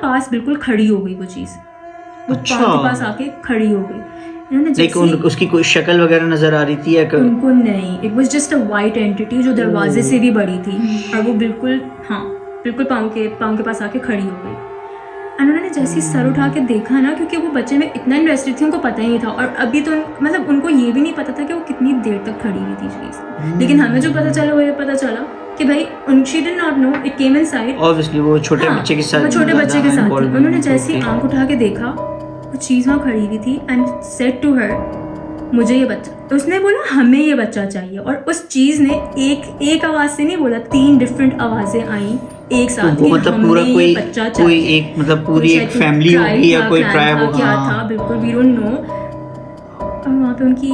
पास बिल्कुल खड़ी हो गई वो चीज़, वो अच्छा। पाँव के पास आके खड़ी हो गई। इन्होंने लाइक उसकी कोई शक्ल वगैरह नजर आ रही थी या उनको नहीं, it was just a white entity जो दरवाजे से भी बड़ी थी और वो बिल्कुल बिल्कुल पाँव के पास आके खड़ी हो गई। उन्होंने जैसे ही सर उठा के देखा ना, क्योंकि वो बच्चे में इतना इंटरेस्टेड थी, उनको पता ही नहीं था, और अभी तो मतलब उनको ये भी नहीं पता था कि वो कितनी देर तक खड़ी हुई थी चीज़। लेकिन हमें जो पता चला वो ये पता चला कि भाई she did not know, it came inside. Obviously वो छोटे बच्चे के साथ, वो छोटे बच्चे के साथ थी। उन्होंने जैसे ही आंख उठा के देखा वो चीज़ वहाँ खड़ी हुई थी एंड सेड टू हर, मुझे ये बच्चा, उसने बोला हमें ये बच्चा चाहिए। और उस चीज़ ने एक आवाज़ से नहीं बोला, 3 डिफरेंट आवाज़ें आई एक साथ। तो मतलब पूरा कोई एक मतलब पूरी एक फैमिली होगी या कोई ट्राइब होगा, क्या था बिल्कुल वी डोंट नो। और वहाँ पे उनकी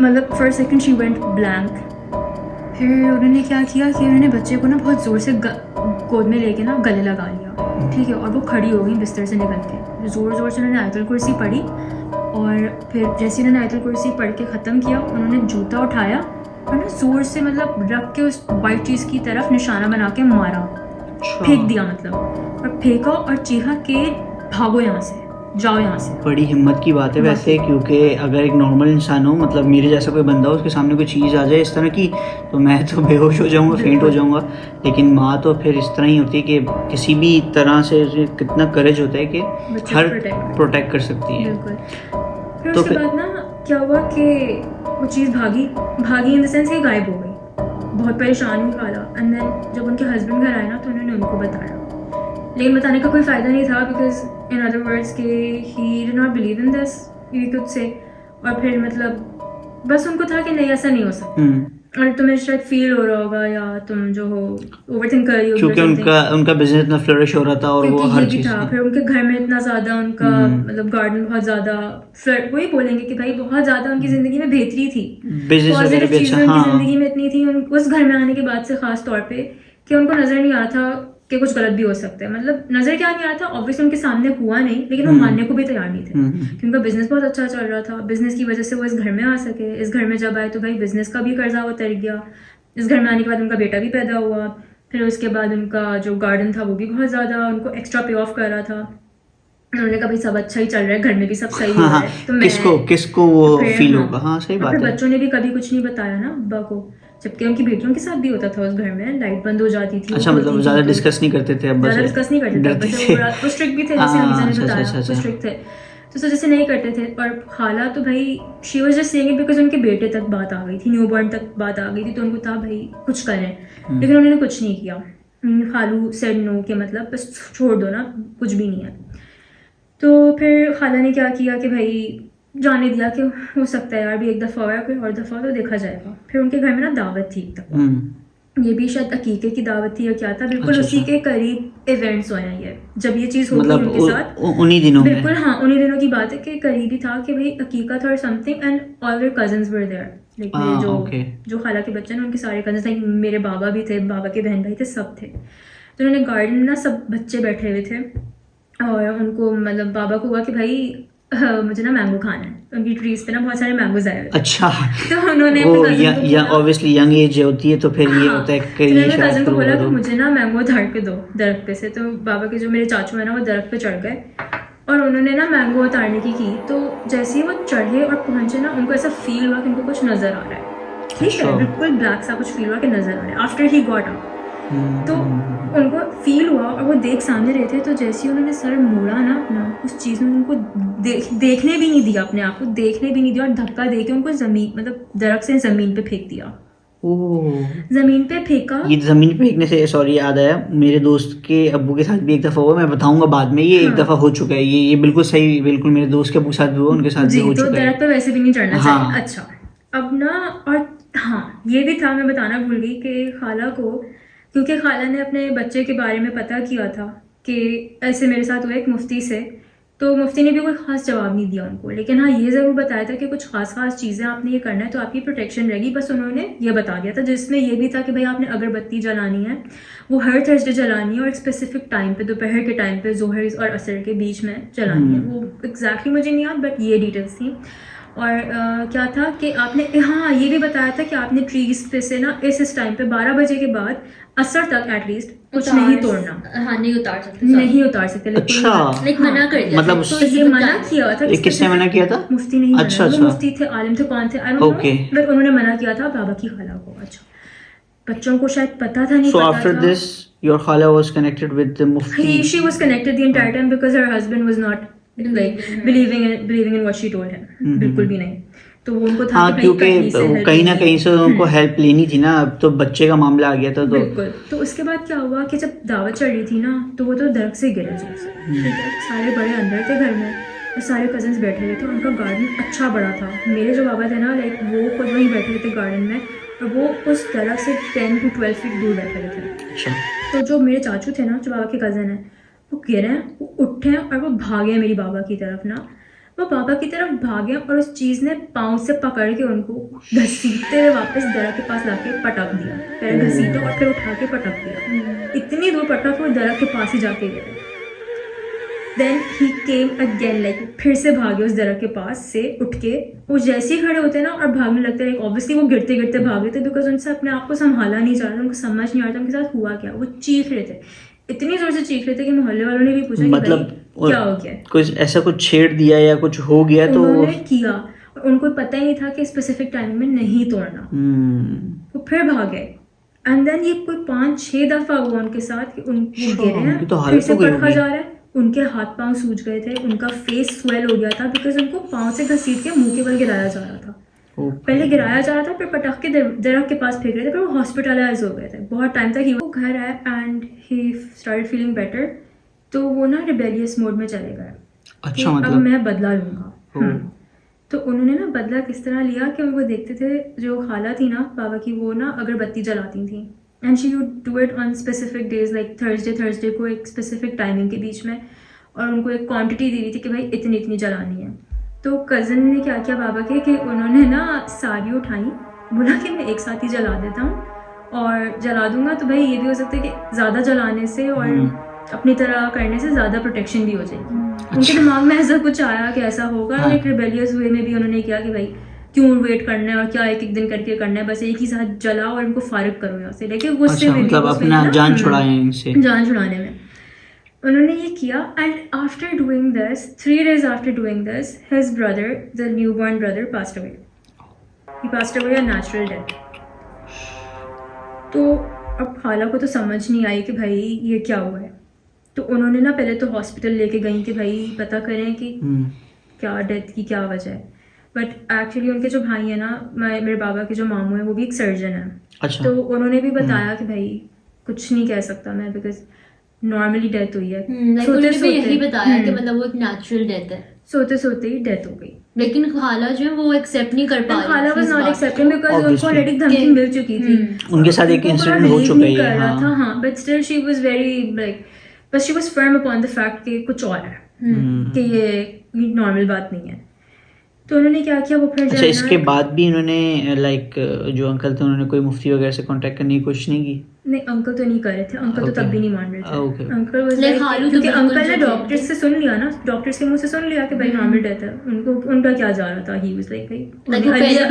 मतलब for second she went blank. फिर उन्होंने क्या किया कि उन्होंने बच्चे को ना बहुत ज़ोर से गोद में लेके ना गले लगा लिया, ठीक है, और वो खड़ी हो गई बिस्तर से निकल के। ज़ोर से उन्होंने आयतुल कुर्सी पढ़ी और फिर जैसे उन्होंने आयतुल कुर्सी पढ़ के ख़त्म किया, उन्होंने जूता उठाया और ना ज़ोर से मतलब रख के उस वाइट चीज़ की तरफ निशाना बना के मारा, फेंक दिया मतलब, और फेंका और चीखा के भागो यहाँ से, जाओ यहाँ से। बड़ी हिम्मत की बात है वैसे, क्योंकि अगर एक नॉर्मल इंसान हो, मतलब मेरे जैसा कोई बंदा हो, उसके सामने कोई चीज़ आ जाए इस तरह की, तो मैं तो बेहोश हो जाऊंगा, फेंट हो जाऊंगा। लेकिन माँ तो फिर इस तरह ही होती है कि किसी भी तरह से कितना करेज होता है कि हर प्रोटेक्ट कर सकती है। फिर उसके बाद ना क्या हुआ कि वो चीज़ भागी इन द सेंस कि गायब हो गई। बहुत परेशान हुई खाला। एंड देन जब उनके हस्बैंड घर आए ना तो उन्होंने उनको बताया, लेकिन बताने का कोई फ़ायदा नहीं था, बिकॉज इन अदर वर्ड्स के he did not believe in this, you could say. और फिर मतलब बस उनको था कि नहीं ऐसा नहीं हो सकता, और तुम्हें शायद फील हो रहा होगा या तुम जो हो ओवरथिंक कर रही हो, क्योंकि उनका बिजनेस इतना फ्लरिश हो रहा था और वो हर चीज़ था। फिर उनके घर में इतना ज़्यादा उनका मतलब गार्डन बहुत ज़्यादा वही बोलेंगे कि भाई बहुत ज़्यादा उनकी ज़िंदगी में बेहतरी थी, पॉजिटिव चीज़ें उनकी ज़िंदगी में इतनी थी। उस घर में आने के बाद से खास तौर पे कि उनको नज़र नहीं आ रहा था कि कुछ गलत भी हो सकता है। मतलब नज़र क्या नहीं आ रहा था, ऑब्वियसली उनके सामने हुआ नहीं, लेकिन वो मानने को भी तैयार नहीं थे कि उनका बिजनेस बहुत अच्छा चल रहा था। बिजनेस की वजह से वो इस घर में आ सके। इस घर में जब आए तो भाई बिजनेस का भी कर्जा उतर गया। इस घर में आने के बाद उनका बेटा भी पैदा हुआ। फिर उसके बाद उनका जो गार्डन था वो भी बहुत ज़्यादा उनको एक्स्ट्रा पे ऑफ कर रहा था। उन्होंने कहा भाई सब अच्छा ही चल रहा है, घर में भी सब सही हो रहा है, तो किसको वो फील होगा। हाँ सही बात है। बच्चों ने भी कभी कुछ नहीं बताया ना अब्बा को, जबकि उनकी बेटियों के साथ भी होता था उस घर में, लाइट बंद हो जाती थी। अच्छा, मतलब ज़्यादा डिस्कस नहीं करते थे अब्बा से, ज़्यादा डिस्कस नहीं करते थे, वो स्ट्रिक्ट भी थे, जैसे हमीजा ने बताया, वो स्ट्रिक्ट थे, तो उस वजह से नहीं करते थे। और खाला तो भाई she was just saying it because उनके बेटे तक बात आ गई थी, न्यूबॉर्न तक बात आ गई थी, तो उनको था भाई कुछ करें, लेकिन उन्होंने कुछ नहीं किया। खालू सेड नो कि मतलब बस छोड़ दो ना, कुछ भी नहीं है। तो फिर खाला ने क्या किया कि भाई जाने दिया कि हो सकता है यार भी एक दफ़ा या कोई और दफ़ा तो देखा जाएगा। फिर उनके घर में ना दावत थी एक दफ़ा, ये भी शायद अकीके की दावत थी या क्या था, बिल्कुल उसी के करीब इवेंट्स हुए हैं ये, जब ये चीज़ हो गई उनके साथ उन्हीं दिनों में, बिल्कुल हाँ उन्हीं दिनों की बात है कि करीबी था कि भाई अकीका था और something, and all their cousins were there, like मेरे जो खाला के बच्चे हैं उनके सारे कजन्स, लाइक मेरे बाबा भी थे, बाबा के बहन भाई थे, सब थे। तो उन्होंने गार्डन में ना सब बच्चे बैठे हुए थे और उनको मतलब बाबा को हुआ कि भाई मुझे ना मैंगो खाना है, उनकी ट्रीज पे ना बहुत सारे मैंगोज आए हुए। अच्छा, तो उन्होंने ऑब्वियसली यंग एज होती है तो फिर ये होता है कि मेरे कजन को बोला कि मुझे ना मैंगो उतार के दो दरख्त पे से। तो बाबा के जो मेरे चाचू है ना वो दरख्त पे चढ़ गए और उन्होंने ना मैंगो उतारने की तो जैसे ही वो चढ़े और पहुंचे ना उनको ऐसा फील हुआ कि उनको कुछ नजर आ रहा है, ठीक है, बिल्कुल ब्लैक सा कुछ फील हुआ कि नजर आ रहा है आफ्टर ही गॉट अप। तो उनको फील हुआ और वो देख सामने रहे थे, तो जैसे ही उन्होंने सर मोड़ा ना उस चीज़ ने उनको देखने भी नहीं दिया, अपने आप को देखने भी नहीं दिया और धक्का दे के उनको ज़मीन मतलब दरख्त से ज़मीन पे फेंक दिया। ज़मीन पे फेंका। ये ज़मीन पे फेंकने से सॉरी याद आया, मेरे दोस्त के अब्बू के साथ भी एक दफ़ा हुआ, मैं बताऊंगा बाद में, ये एक दफ़ा हो चुका है, ये बिल्कुल सही, बिल्कुल मेरे दोस्त के अब्बू के साथ भी हुआ, उनके साथ भी हो चुका है। तो दरख्त पे वैसे भी नहीं चढ़ना चाहिए। अच्छा, अब ना और हाँ ये भी था, मैं बताना भूल गई कि खाला को, क्योंकि खाला ने अपने बच्चे के बारे में पता किया था कि ऐसे मेरे साथ हुआ एक मुफ्ती से, तो मुफ्ती ने भी कोई ख़ास जवाब नहीं दिया उनको, लेकिन हाँ ये ज़रूर बताया था कि कुछ खास चीज़ें आपने ये करना है तो आपकी प्रोटेक्शन रहेगी, बस उन्होंने ये बता दिया था, जिसमें ये भी था कि भाई आपने अगरबत्ती जलानी है, वो हर थर्सडे जलानी है और एक स्पेसिफिक टाइम पे, दोपहर के टाइम पे, जोहर और असर के बीच में जलानी है। वो एग्जैक्टली मुझे नहीं याद, बट ये डिटेल्स थी। और क्या था कि आपने हाँ ये भी बताया था कि आपने ट्रीज पे से ना इस टाइम पे 12 बजे के बाद असर तक एटलीस्ट कुछ नहीं तोड़ना। हाँ नहीं उतार सकते, नहीं उतार सकते। अच्छा, लाइक मना कर दिया, मतलब तो ये मना किया था। किसने मना किया था? मुफ्ती नहीं, अच्छा वो अच्छा, मुफ्ती थे, आलिम थे, कौन थे आई डोंट नो, बट उन्होंने मना किया था बाबा की खाला को। अच्छा, बच्चों को शायद पता था नहीं। So पता after था। this your khala was connected with the mufti? She was connected the entire time because her husband was not like believing in what she told him, बिल्कुल भी नहीं। तो वो उनको था हाँ, कि क्योंकि कहीं ना कहीं से उनको हेल्प लेनी थी ना, अब तो बच्चे का मामला आ गया था। तो बिल्कुल। तो उसके बाद क्या हुआ कि जब दावत चढ़ रही थी ना, तो वो तो दरख्त से गिरे जोर से, ठीक है। सारे बड़े अंदर थे घर में और सारे कजन्स बैठे हुए थे। उनका गार्डन अच्छा बड़ा था। मेरे जो बाबा थे ना, लाइक वो खुद वहीं बैठे हुए थे गार्डन में, और वो उस दरख्त से 10 to 12 फीट दूर बैठे हुए थे। अच्छा, तो जो मेरे चाचू थे ना, जो बाबा के कज़न हैं, वो गिरे हैं, वो उठे हैं और वो भागे हैं मेरी बाबा की तरफ ना। वो बाबा की तरफ भागे और उस चीज़ ने पाँव से पकड़ के उनको घसीटते हुए वापस दरख्त के पास लाके पटक दिया। पहले घसीटा और फिर उठा के पटक दिया। इतनी दूर पटक वो दरख्त के पास ही जाके गिरे। Then he came again, like फिर से भागे उस दरख्त के पास से उठ के। वो जैसे ही खड़े होते ना और भागने लगते, लाइक ऑब्वियसली वो गिरते गिरते भागे थे, बिकॉज उनसे अपने आप को संभाला नहीं जा रहा था, उनको समझ नहीं आ रहा था उनके साथ हुआ क्या। वो चीख रहे थे, इतनी जोर से चीख रहे थे कि मोहल्ले वालों ने भी पूछा कि मतलब भाई क्या हो गया, कुछ ऐसा कुछ छेड़ दिया या कुछ हो गया तो उन्होंने किया। और उनको पता ही नहीं था कि स्पेसिफिक टाइम में नहीं तोड़ना। वो फिर भागे एंड देन ये कोई 5-6 दफा हुआ उनके साथ कि उनको गिरे हैं, तो फिर से पटका जा रहा है। उनके हाथ पांव सूज गए थे, उनका फेस स्वेल हो गया था, बिकॉज उनको पाँव से घसीट के मुंह के बल गिराया जा रहा था। पहले गिराया जा रहा था, फिर पटक के दरख्त के पास फेंक रहे थे, फिर वो हॉस्पिटलाइज हो गए थे बहुत टाइम तक। वो घर आए and he started feeling better. तो वो ना रिबेलियस मोड में चले गए। अच्छा, अब मतलब मैं बदला लूंगा। तो उन्होंने ना बदला किस तरह लिया कि उनको देखते थे, जो खाला थी ना बाबा की, वो ना अगरबत्ती जलाती थी and she would do it on specific days, like Thursday को एक स्पेसिफिक टाइमिंग के बीच में, और उनको एक क्वांटिटी दी हुई थी कि भाई इतनी इतनी जलानी है। तो कज़न ने क्या किया बाबा के कि उन्होंने ना सारी उठाई, बोला कि मैं एक साथ ही जला देता हूँ और जला दूंगा, तो भाई ये भी हो सकता है कि ज़्यादा जलाने से और अपनी तरह करने से ज़्यादा प्रोटेक्शन भी हो जाएगी। उनके दिमाग में ऐसा कुछ आया कि ऐसा होगा। एक रिबेलियस वे में भी उन्होंने किया कि भाई क्यों वेट करना है और क्या एक एक दिन करके करना है, बस एक ही साथ जलाओ और इनको फारिग करो यहाँ से। लेकिन गुस्से में मतलब अपना जान छुड़ाए इनसे, जान छुड़ाने में उन्होंने ये किया। And after doing this, 3 days after doing this, his brother, the newborn brother, passed away. He passed away a natural death. तो अब खाला को तो समझ नहीं आई कि भाई ये क्या हुआ है। तो उन्होंने ना पहले तो हॉस्पिटल लेके गई कि भाई पता करें कि क्या डेथ की क्या वजह है। बट एक्चुअली उनके जो भाई है ना, मेरे बाबा के जो मामू हैं, वो भी एक सर्जन है। अच्छा। तो उन्होंने भी बताया कि भाई कुछ नहीं कह सकता मैं, बिकॉज नॉर्मली डेथ हुई है। सोते सोते यही बताया कि मतलब वो एक नेचुरल डेथ है, सोते सोते ही डेथ हो गई। लेकिन खाला जो है वो एक्सेप्ट नहीं कर पा रही। खाला वाज नॉट एक्सेप्टिंग बिकॉज उनको ऑलरेडी धमकी मिल चुकी थी। उनके साथ एक इंसिडेंट हो चुका है। हाँ, but still she was very like, but she was firm upon the fact कि कुछ और है, कि ये नॉर्मल बात नहीं है। तो उन्होंने क्या किया, वो फिर अच्छा, इसके बाद भी इन्होंने लाइक जो अंकल थे उन्होंने कोई मुफ्ती वगैरह से कांटेक्ट करने की कोशिश नहीं की? नहीं, अंकल तो नहीं कर रहे थे। अंकल तो तब भी नहीं मान रहे थे। अंकल वाज लाइक क्योंकि अंकल ने डॉक्टर्स से सुन लिया ना, डॉक्टर्स के मुंह से सुन लिया कि भाई नॉर्मल डेथ है। उनको उनका क्या जा रहा था, ही वाज लाइक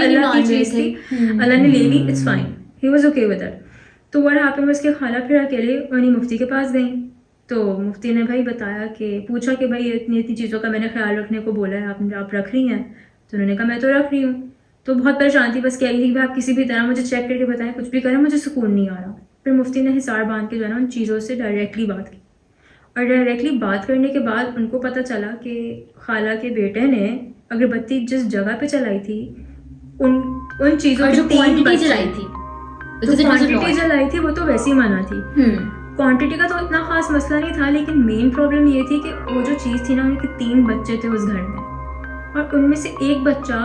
अल्लाह की चीज थी, अल्लाह ने ले ली, it's fine, he was okay with it. तो व्हाट हैपेंड वाज कि खाला फिर अकेले उन्हीं मुफ्ती के पास गई। तो मुफ्ती ने भाई बताया कि पूछा कि भाई इतनी इतनी चीज़ों का मैंने ख्याल रखने को बोला है, आप रख रही हैं? तो उन्होंने कहा मैं तो रख रही हूँ। तो बहुत परेशान थी, बस कह रही थी कि आप किसी भी तरह मुझे चेक करके बताएं, कुछ भी करें, मुझे सुकून नहीं आ रहा। फिर मुफ्ती ने हिसार बांध के जो है ना उन चीज़ों से डायरेक्टली बात की, और डायरेक्टली बात करने के बाद उनको पता चला कि खाला के बेटे ने अगरबत्ती जिस जगह पे चलाई थी, उन चीज़ों की क्वांटिटी जलाई थी, क्वांटिटी जलाई थी वो तो वैसे ही मना थी। क्वांटिटी का तो इतना खास मसला नहीं था, लेकिन मेन प्रॉब्लम ये थी कि वो जो चीज़ थी ना, उनके 3 बच्चे थे उस घर में, और उनमें से एक बच्चा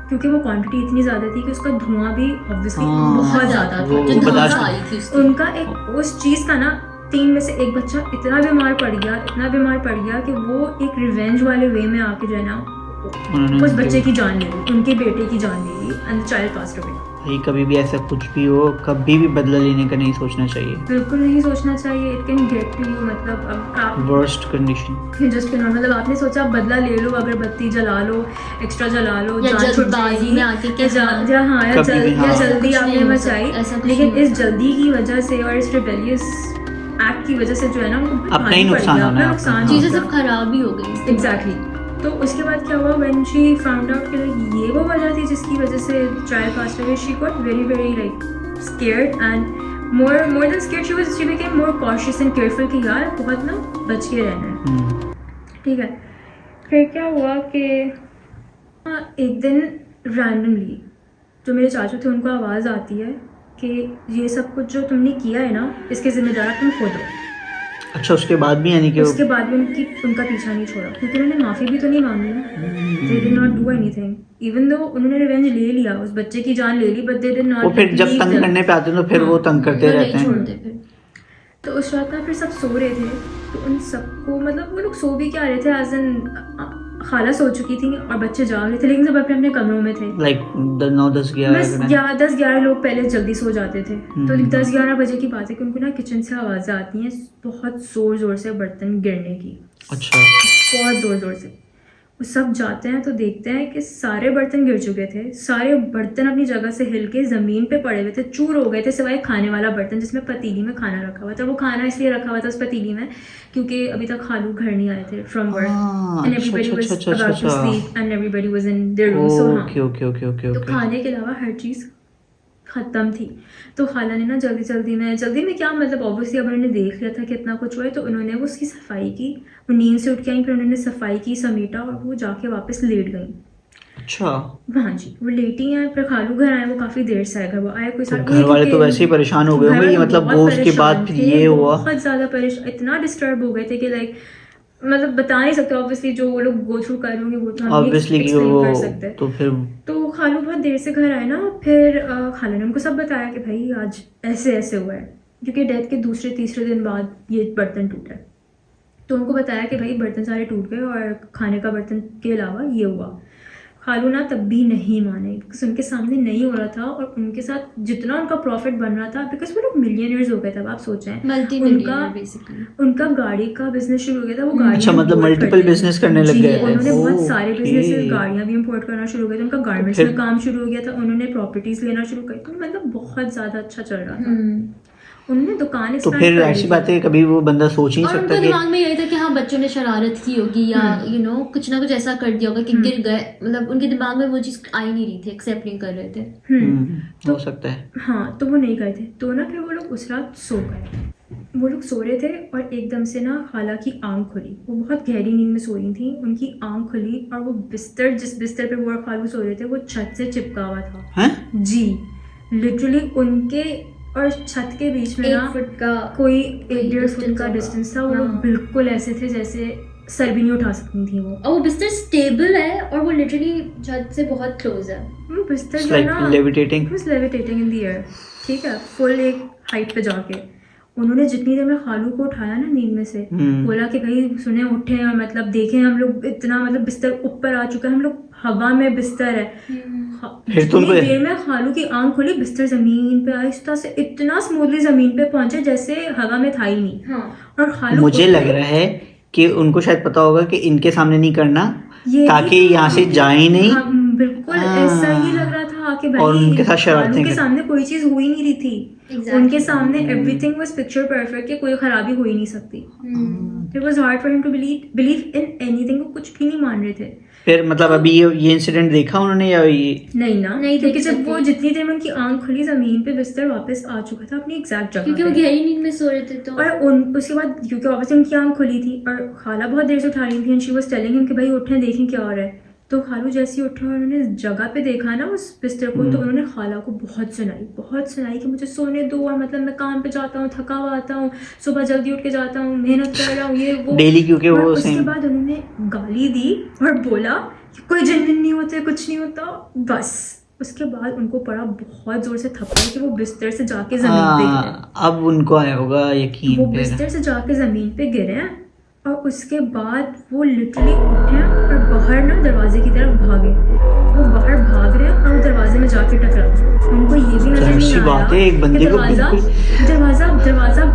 क्योंकि वो क्वांटिटी इतनी ज़्यादा थी कि उसका धुआं भी ऑब्वियसली बहुत ज़्यादा था। उनका एक उस चीज़ का ना 3 में से एक बच्चा इतना बीमार पड़ गया कि वो एक रिवेंज वाले वे में आके जो है ना उस बच्चे की जान ले ली, उनके बेटे की जान ले ली, and the child passed away. भाई कभी भी ऐसा कुछ भी हो, कभी भी बदला लेने का नहीं सोचना चाहिए। बिल्कुल नहीं सोचना चाहिए। It can get to you, मतलब अब आप वर्स्ट कंडीशन जस्ट मतलब आपने सोचा बदला ले लो, अगरबत्ती जला लो, एक्स्ट्रा जला लो, या जान छुट जल्दबाजी जाएगी, में आके या कि जा- हाँ, या हाँ या कभी भी जल्दी हाँ। जल्दी कुछ आपने नहीं हो मचाई, सकता, ऐसा कुछ लेकिन नहीं इस जल्दी की वजह से और इस रिबेलियस एक्ट की वजह से जो है ना उनको बहुत अपना ही भारी पड़ नुकसान गया, होना है, अपना नुकसान अपना। चीजें हो सब खराब ही हो गई। एग्जैक्टली। तो उसके बाद क्या हुआ, व्हेन शी फाउंड आउट कि like ये वो वजह थी जिसकी वजह से child passed away, she got very very like scared and more than scared, she became more cautious and careful कि यार बहुत ना बच के रहना है। ठीक है, फिर क्या हुआ कि एक दिन रैंडमली जो मेरे चाचू थे उनको आवाज़ आती है कि ये सब कुछ जो तुमने किया है ना इसके जिम्मेदार तुम खुद हो। अच्छा, उसके बाद भी यानी कि उसके बाद भी उनका पीछा नहीं छोड़ा, क्योंकि उन्होंने माफ़ी भी तो नहीं मांगी ना। They did not do anything, even though उन्होंने रिवेंज ले लिया, उस बच्चे की जान ले ली, बट दे डिड नॉट। वो फिर जब तंग करने पे आते हैं तो फिर वो तंग करते रहते नहीं हैं। छोड़ते फिर। तो उस रात ना फिर सब सो रहे थे, तो उन सबको मतलब वो लोग सो भी क्या रहे थे, एज एन खाला सो चुकी थी और बच्चे जाग रहे थे, लेकिन सब अपने अपने कमरों में थे। लाइक 10-11 लोग पहले जल्दी सो जाते थे। तो 10-11 बजे की बात है कि उनको ना किचन से आवाज़ें आती हैं बहुत ज़ोर ज़ोर से बर्तन गिरने की, अच्छा, बहुत ज़ोर ज़ोर से। वो सब जाते हैं तो देखते हैं कि सारे बर्तन गिर चुके थे, सारे बर्तन अपनी जगह से हिल के ज़मीन पे पड़े हुए थे, चूर हो गए थे, सिवाय खाने वाला बर्तन जिसमें पतीली में खाना रखा हुआ था। वो खाना इसलिए रखा हुआ था उस पतीली में क्योंकि अभी तक खालू घर नहीं आए थे from work, and everybody was about to sleep and everybody was in their room. So हाँ, ओके। तो खाने के अलावा हर चीज़ ख़त्म थी। तो खाला ने ना जल्दी में क्या मतलब ऑब्वियसली अब उन्होंने देख लिया था कि इतना कुछ हुआ है, तो उन्होंने वो उसकी सफाई की। वो नींद से उठ के आई, फिर उन्होंने सफाई की, समेटा, और वो जाके वापस लेट गई। अच्छा, हाँ जी, वो लेटी हैं। फिर खालू घर आए, वो काफ़ी देर से आए, घर वो आए कोई तो घर वाले तो वैसे ही परेशान हो गए होंगे कि मतलब वो उसके बाद फिर ये हुआ। बहुत ज़्यादा परेशान, इतना डिस्टर्ब हो गए थे कि लाइक मतलब बता नहीं सकते ऑब्वियसली, जो वो लोग गो थ्रू कर रहे होंगे वो तो हम ऑब्वियसली कि एक्सप्लेन वो कर सकते हैं। तो फिर तो खालू बहुत देर से घर आए ना, फिर खाला ने उनको सब बताया कि भाई आज ऐसे ऐसे हुआ है, क्योंकि डेथ के दूसरे तीसरे दिन बाद ये बर्तन टूटा है। तो उनको बताया कि भाई बर्तन सारे टूट गए और खाने का बर्तन के अलावा ये हुआ। खालू ना तब भी नहीं माने, बिकॉज उनके सामने नहीं हो रहा था और उनके साथ जितना उनका प्रॉफिट बन रहा था, बिकॉज वो लोग मिलियनियर्स हो गए थे। अब आप सोचें, उनका गाड़ी का बिजनेस शुरू हो गया था। वो गाड़ी अच्छा, मतलब मल्टीपल बिजनेस करने लग गए। उन्होंने बहुत सारे बिजनेस, गाड़ियां भी इंपोर्ट करना शुरू हो गए थे, उनका गारमेंट्स में काम शुरू हो गया था, उन्होंने प्रॉपर्टीज लेना शुरू कर, तो मतलब बहुत ज्यादा अच्छा चल रहा था। उन्होंने दुकान तो फिर ऐसी बात है, कभी वो बंदा सोच नहीं और सकता उनके कि दिमाग में यही था कि हाँ बच्चों ने शरारत की होगी या कुछ ना कुछ ऐसा कर दिया होगा कि गिर गए, मतलब उनके दिमाग में वो चीज आ ही नहीं रही थी, एक्सेप्ट नहीं कर रहे थे। हो सकता है। हाँ, तो वो नहीं गए थे। तो ना फिर वो लोग उस रात सो गए। वो लोग सो रहे थे और एकदम से ना खाला की आंख खुली। वो बहुत गहरी नींद में सो रही थी, उनकी आंख खुली और वो बिस्तर, जिस बिस्तर पे वो और खालू सो रहे थे, वो छत से चिपका हुआ था। हैं? जी, लिटरली उनके और छत के बीच में ना 1 फुट का कोई 1-1.5 फुट का डिस्टेंस था। वो लोग हाँ। बिल्कुल ऐसे थे जैसे सर भी नहीं उठा सकती थी वो। और वो बिस्तर स्टेबल है और वो लिटरली छत से बहुत क्लोज है। वो बिस्तर It's जो है like ना levitating. was levitating in the air, ठीक है, फुल एक हाइट पे जाके। उन्होंने जितनी देर में खालू को उठाया ना नींद में से, बोला कि भाई सुने उठे और मतलब देखें हम लोग, इतना मतलब बिस्तर ऊपर आ चुका है, हम लोग हवा में बिस्तर है। फिर तो जितनी देर में खालू की आंख खुली, बिस्तर जमीन पे आहिस्ता से इतना स्मूथली जमीन पे पहुंचे जैसे हवा में था ही नहीं। हाँ। और खालू मुझे लग रहा है कि उनको शायद पता होगा कि इनके सामने नहीं करना, ताकि यहाँ से जाए नहीं। हाँ, बिल्कुल ऐसा ही लग रहा था कि भाई और उनके साथ शरारतें खालू के कर- सामने कोई चीज हो ही नहीं रही थी। उनके सामने एवरीथिंग वाज पिक्चर परफेक्ट, कि कोई खराबी हो ही नहीं सकती। It was hard for him to believe in anything. वो कुछ भी नहीं मान रहे थे। फिर मतलब अभी ये इंसिडेंट देखा उन्होंने या ये नहीं ना, नहीं क्योंकि देख जब सकते। वो जितनी देर में उनकी आंख खुली, जमीन पे बिस्तर वापस आ चुका था अपनी एग्जैक्ट जगह क्योंकि वो पे। गहरी नींद में सो रहे थे। तो और उसके बाद क्योंकि ऑब्वियसली उनकी आंख खुली थी और खाला बहुत देर से उठा रही थी, and she was telling him कि भाई उठें देखें क्या हो रहा है। तो खालू जैसे ही उठे और उन्होंने जगह पे देखा ना उस बिस्तर को, तो उन्होंने खाला को बहुत सुनाई कि मुझे सोने दो, और मतलब मैं काम पे जाता हूँ, थका हुआ आता हूँ, सुबह जल्दी उठ के जाता हूँ, मेहनत कर रहा हूँ, ये वो डेली, क्योंकि और वो उसके सेम। बाद उन्होंने गाली दी और बोला कि कोई जिन नहीं होते, कुछ नहीं होता बस। उसके बाद उनको पड़ा बहुत जोर से थप्पड़ कि वो बिस्तर से जाके जमीन पे गिरे। अब उनको आया होगा यकीन। वो फिर बिस्तर से जाके जमीन पे गिरे हैं और उसके बाद वो लिटरली उठे और बाहर ना दरवाजे की तरफ भागे। वो बाहर भाग रहे हैं और वो दरवाजे में जाके टकरा। उनको ये भी नजर नहीं आ रहा एक बंदे कि को दरवाजा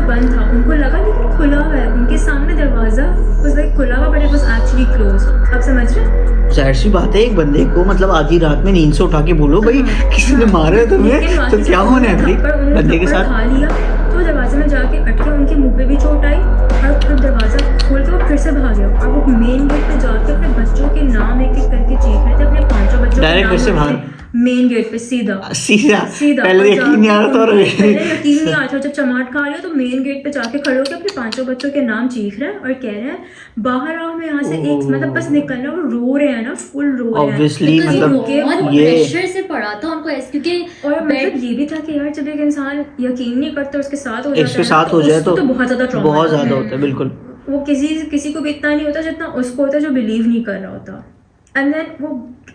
बंद था। उनको लगा लेकिन खुला हुआ है उनके सामने दरवाजा was like खुला हुआ, but it was actually closed. आप समझ रहे हैं? जाहिर सी बात है, एक बंदे को मतलब आधी रात में नींद से उठा के बोलो भाई किसी ने मारा है तुम्हें, तो क्या होना है भाई बंदे के साथ। खा लिया तो दरवाजे में जाके अटके, उनके मुंह पे भी चोट आई और फिर दरवाजा खोल के वो फिर से भाग गया। और वो मेन गेट पे जाके अपने बच्चों के नाम एक एक करके चीख रहे थे, अपने 5 बच्चों डायरेक्ट फिर से बाहर मेन गेट पे सीधा पहले यकीन नहीं आ रहा था और पहले यकीन नहीं आ रहा था। जब चमाट खा लिया तो मेन गेट पे जाके खड़े होकर अपने 5 बच्चों के नाम चीख रहे हैं और कह रहे हैं बाहर आओ, मैं यहाँ से एक मतलब बस निकलना। वो रो रहे हैं ना, फुल रो रहे हैं ऑब्वियसली, Because मतलब बहुत ये प्रेशर से पड़ा था उनको ऐसे, क्योंकि और मतलब ये भी था कि यार जब एक इंसान यकीन नहीं करता उसके साथ हो इसके साथ हो जाए तो बहुत ज्यादा ट्रॉमा बहुत ज्यादा होता है। बिल्कुल, वो किसी को भी इतना नहीं होता जितना उसको होता है जो बिलीव नहीं कर रहा होता। एंड देन वो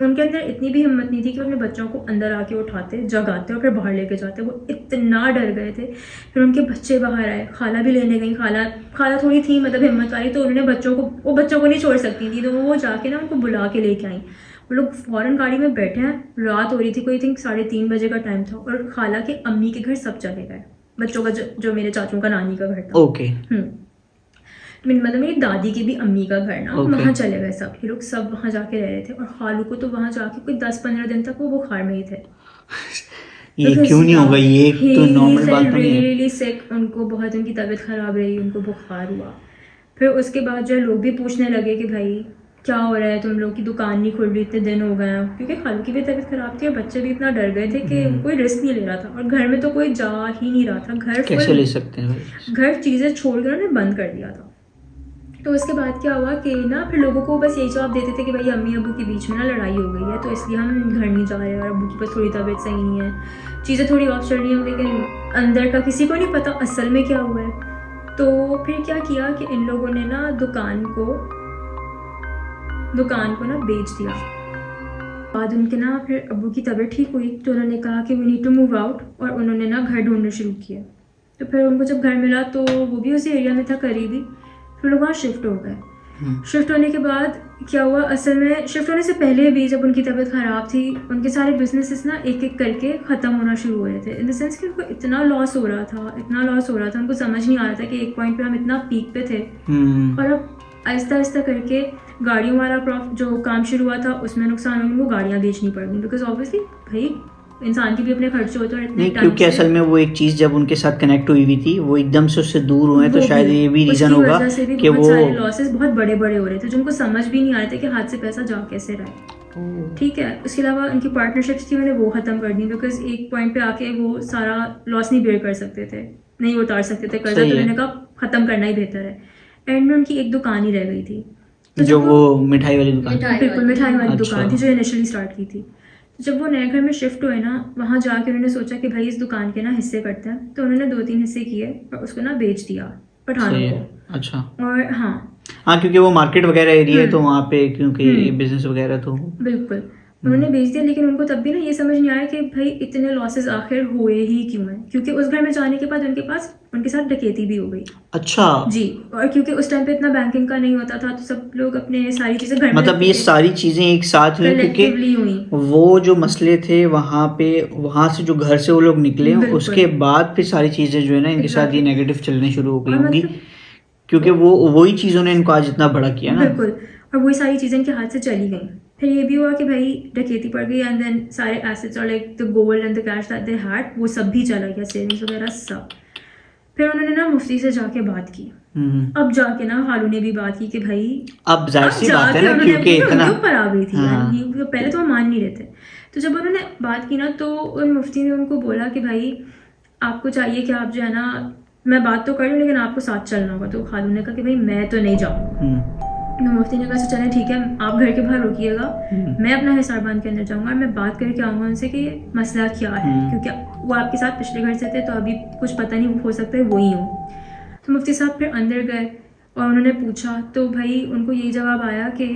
उनके अंदर इतनी भी हिम्मत नहीं थी कि वो अपने बच्चों को अंदर आके उठाते, जगाते और फिर बाहर लेके जाते। वो इतना डर गए थे। फिर उनके बच्चे बाहर आए, खाला भी लेने गई। खाला थोड़ी थी मतलब हिम्मत वाली, तो उन्होंने बच्चों को नहीं छोड़ सकती थी, तो वो जाके ना उनको बुला के लेके आई। वो लोग फौरन गाड़ी में बैठे हैं, रात हो रही थी, कोई थिंक 3:30 बजे का टाइम था, और खाला के अम्मी के घर सब चले गए बच्चों का, जो मेरे चाचू का नानी का घर था। ओके, मतलब मेरी दादी की भी अम्मी का घर ना, Okay. वहाँ चले गए सब। ये लोग सब वहाँ जाके रह रहे थे और खालू को तो वहाँ जाके कोई 10-15 दिन तक वो बुखार में ही थे। ये क्यों नहीं होगा, ये तो नॉर्मल बात नहीं है। रियली सिक, उनको बहुत उनकी तबीयत खराब रही, उनको बुखार हुआ। फिर उसके बाद जो लोग भी पूछने लगे कि भाई क्या हो रहा है, तुम लोग की दुकान नहीं खुल रही, इतने दिन हो गए हैं, क्योंकि खालू की भी तबीयत खराब थी और बच्चे भी इतना डर गए थे कि कोई रिस्क नहीं ले रहा था। और घर में तो कोई जा ही नहीं रहा था, घर कैसे ले सकते हैं भाई? घर चीज़ें छोड़ कर उन्होंने बंद कर दिया था। तो उसके बाद क्या हुआ कि ना फिर लोगों को बस यही जवाब देते थे कि भाई अम्मी अबू के बीच में ना लड़ाई हो गई है, तो इसलिए हम घर नहीं जा रहे हैं और अबू की बस थोड़ी तबीयत सही नहीं है, चीज़ें थोड़ी ऑफ चल रही हैं, लेकिन अंदर का किसी को नहीं पता असल में क्या हुआ है। तो फिर क्या किया कि इन लोगों ने ना दुकान को ना बेच दिया। बाद उनके ना फिर अबू की तबीयत ठीक हुई तो उन्होंने कहा कि we need to move out, और उन्होंने ना घर ढूंढना शुरू किया। तो फिर उनको जब घर मिला तो वो भी उसी एरिया में था करीबी, फिर लोग वहाँ शिफ्ट हो गए। शिफ्ट होने के बाद क्या हुआ, असल में शिफ्ट होने से पहले भी जब उनकी तबीयत ख़राब थी, उनके सारे बिजनेसेस ना एक एक करके ख़त्म होना शुरू हो रहे थे। इन द सेंस कि उनको इतना लॉस हो रहा था, उनको समझ नहीं आ रहा था कि एक पॉइंट पे हम इतना पीक पे थे और अब आहिस्ता आहिस्ता करके गाड़ियों वाला जो काम शुरू हुआ था उसमें नुकसान होने, उनको गाड़ियाँ बेचनी पड़ गई, बिकॉज ऑब्वियसली भाई इंसान के भी अपने खर्चे होते हैं। नहीं, क्योंकि असल में वो एक चीज़ जब उनके साथ कनेक्ट हुई थी, वो एकदम से उससे दूर हुए, तो शायद ये भी रीज़न होगा कि वो सारे लॉसेस बहुत बड़े बड़े हो रहे थे, जिनको समझ भी नहीं आ रहे थे कि हाथ से पैसा जा कैसे रहा है। ठीक है, उसके अलावा उनकी पार्टनरशिप्स थी, उन्होंने वो ख़त्म कर दी, बिकॉज एक पॉइंट पे आके वो सारा लॉस नहीं बेयर कर सकते थे, नहीं उतार सकते थे कर्जा, तो उन्होंने कहा ख़त्म करना ही बेहतर है। एंड में उनकी एक दुकान ही रह गई थी, तो जो वो मिठाई वाली दुकान, बिल्कुल मिठाई वाली दुकान थी जो इनिशियली स्टार्ट की थी। जब वो नए घर में शिफ्ट हुए ना, वहाँ जाके उन्होंने सोचा कि भाई इस दुकान के ना हिस्से करते हैं, तो उन्होंने 2-3 हिस्से किए और उसको ना बेच दिया पठानों को। अच्छा। और हाँ, क्योंकि वो मार्केट वगैरह एरिया है, तो वहाँ पे क्योंकि बिजनेस वगैरह तो बिल्कुल उन्होंने बेच दिया। लेकिन उनको तब भी ना ये समझ नहीं आया कि भाई इतने लॉसेस आखिर हुए ही क्यों हैं, क्योंकि उस घर में जाने के बाद उनके साथ डकैती भी हो गई। अच्छा जी, और क्योंकि उस टाइम पे इतना बैंकिंग का नहीं होता था, तो सब लोग अपने सारी चीजें घर में, मतलब ये सारी चीजें एक साथ हुई, क्योंकि वो जो मसले थे वहाँ से जो घर से वो लोग निकले, उसके बाद फिर सारी चीजें जो है ना इनके साथ ये नेगेटिव चलने शुरू हो गई होंगी, क्योंकि वही चीजों ने इनको आज इतना बड़ा किया ना। बिल्कुल, और वही सारी चीजें इनके हाथ से चली गई। फिर ये भी हुआ कि भाई डकैती पड़ गई, एंड देन सारे एसेट्स और like the gold and the cash that they had, वो सब भी चला गया, सेविंग्स वगैरह सब। फिर उन्होंने ना मुफ्ती से जाके बात की। अब जाके ना खालू ने भी बात की कि भाई अब जाहिर सी बात है ना, क्योंकि इतना ऊपर आ गई थी, पहले तो वो मान नहीं रहे थे। तो जब उन्होंने बात की ना, तो उन मुफ्ती ने उनको बोला कि भाई आपको चाहिए कि आप जो है ना, मैं बात तो कर रही हूँ लेकिन आपको साथ चलना होगा। तो खालू ने कहा कि भाई मैं तो नहीं जाऊँगा। मुफ्ती ने कहा चले ठीक है, आप घर के बाहर रुकिएगा, मैं अपना हिसाब बांध के अंदर जाऊंगा और मैं बात करके आऊँगा उनसे कि मसला क्या है, क्योंकि वो आपके साथ पिछले घर से थे, तो अभी कुछ पता नहीं, हो सकता है वही हो। तो मुफ्ती साहब फिर अंदर गए और उन्होंने पूछा, तो भाई उनको यही जवाब आया कि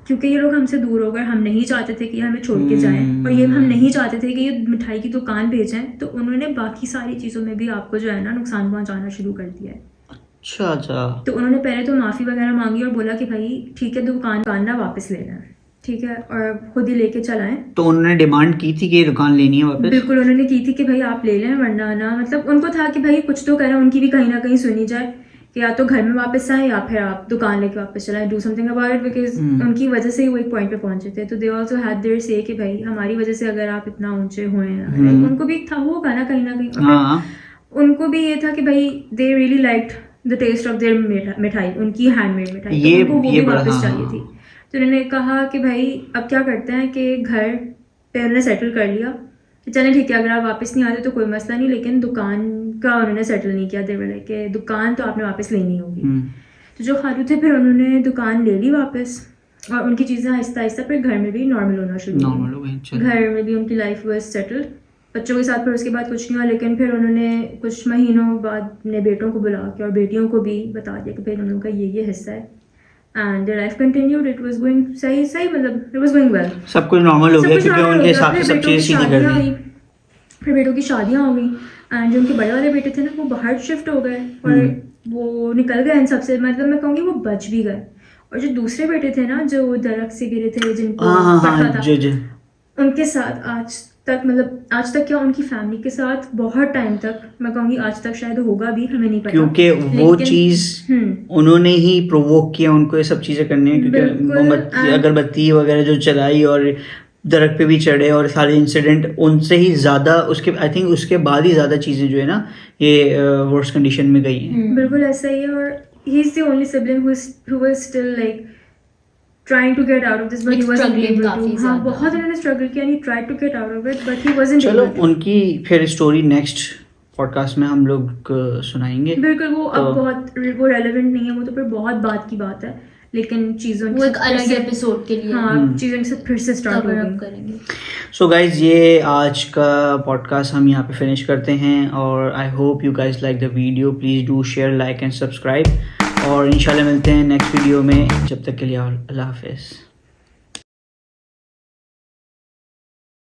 क्योंकि ये लोग हमसे दूर हो गए, हम नहीं चाहते थे कि हमें छोड़ के जाएं, और ये हम नहीं चाहते थे कि ये मिठाई की दुकान बेचें, तो उन्होंने बाकी सारी चीज़ों में भी आपको जो है ना नुकसान पहुँचाना शुरू कर दिया है। अच्छा अच्छा। तो उन्होंने पहले तो माफ़ी वगैरह मांगी और बोला कि भाई ठीक है दुकान ना वापस लेना है, ठीक है, और खुद ही लेके चलाएं। तो उन्होंने डिमांड की थी कि ये दुकान लेनी है वापस? बिल्कुल उन्होंने की थी कि भाई आप ले लें, वरना ना, मतलब उनको था कि भाई कुछ तो करें, उनकी भी कहीं ना कहीं सुनी जाए कि या तो घर में वापस आए या फिर आप दुकान लेके वापस चलाएं, do something about it, because उनकी वजह से ही वो एक पॉइंट पे पहुंचे थे। तो दे आल्सो हैड देयर से कि भाई हमारी वजह से अगर आप इतना ऊंचे हुए हैं, उनको भी था होगा ना कहीं ना कहीं। और हाँ। उनको भी ये था कि भाई they really liked the taste of their मिठाई, उनकी हैंडमेड मिठाई, तो उनको वो भी वापस चाहिए थी। तो उन्होंने कहा कि भाई अब क्या करते हैं कि घर पे उन्होंने सेटल कर लिया कि चलें ठीक है, अगर आप वापस नहीं आते तो कोई मसला नहीं, लेकिन दुकान का उन्होंने सेटल नहीं किया। देवर लाइक कि दुकान तो आपने वापस लेनी होगी। तो जो खालू थे फिर उन्होंने दुकान ले ली वापस, और उनकी चीज़ें आहिस्ता आहिस्ता फिर घर में भी नॉर्मल होना शुरू हो गई। घर में भी उनकी लाइफ वाज सेटल्ड, बच्चों के साथ फिर उसके बाद कुछ नहीं हुआ। लेकिन फिर उन्होंने कुछ महीनों बाद अपने बेटों को बुला के और बेटियों को भी बता दिया कि भाई उन लोगों का ये हिस्सा है, and their life continued. It was going सही, मतलब इट वाज गोइंग वेल, सब कुछ नॉर्मल हो गया क्योंकि उनके हिसाब से सब चीज़ सीधी कर दी। फिर बेटों की शादियां हो गई, एंड जो उनके बड़े वाले बेटे थे ना वो बाहर शिफ्ट हो गए और वो निकल गए इन सबसे, मतलब मैं कहूँगी वो बच भी गए। और जो दूसरे बेटे थे ना जो दरख्त से गिरे थे, जिनको पता था, उनके साथ आज तक क्या उनकी फैमिली के साथ बहुत टाइम तक, मैं कहूँगी आज तक शायद होगा भी, हमें नहीं पता, क्योंकि वो चीज़ उन्होंने ही प्रोवोक किया उनको ये सब चीज़ें करने में, क्योंकि अगरबत्ती वगैरह जो चलाई और दरख्त पे भी चढ़े और सारे इंसिडेंट उनसे ही ज़्यादा, उसके आई थिंक उसके बाद ही ज़्यादा चीज़ें जो है ना ये वर्स्ट कंडीशन में गई हैं। बिल्कुल ऐसा ही है। और he is the only sibling who was still like trying to get out of this, but he wasn't able to. हाँ, बहुत उन्होंने struggle किया, he tried to get out of it, but he wasn't able to. चलो उनकी फिर story next podcast में हम लोग सुनाएंगे। बिल्कुल, वो अब बहुत वो रेलेवेंट नहीं है, वो तो फिर बहुत बात की बात है, लेकिन चीज़ों वो एक अलग एपिसोड के लिए, हाँ चीज़ों के साथ फिर से स्टार्ट करेंगे। सो गाइज ये आज का पॉडकास्ट हम यहाँ पे फिनिश करते हैं, और I hope you guys like the video. Please do share, like and subscribe, और इंशाल्लाह मिलते हैं नेक्स्ट वीडियो में। जब तक के लिए अल्लाह हाफिज़।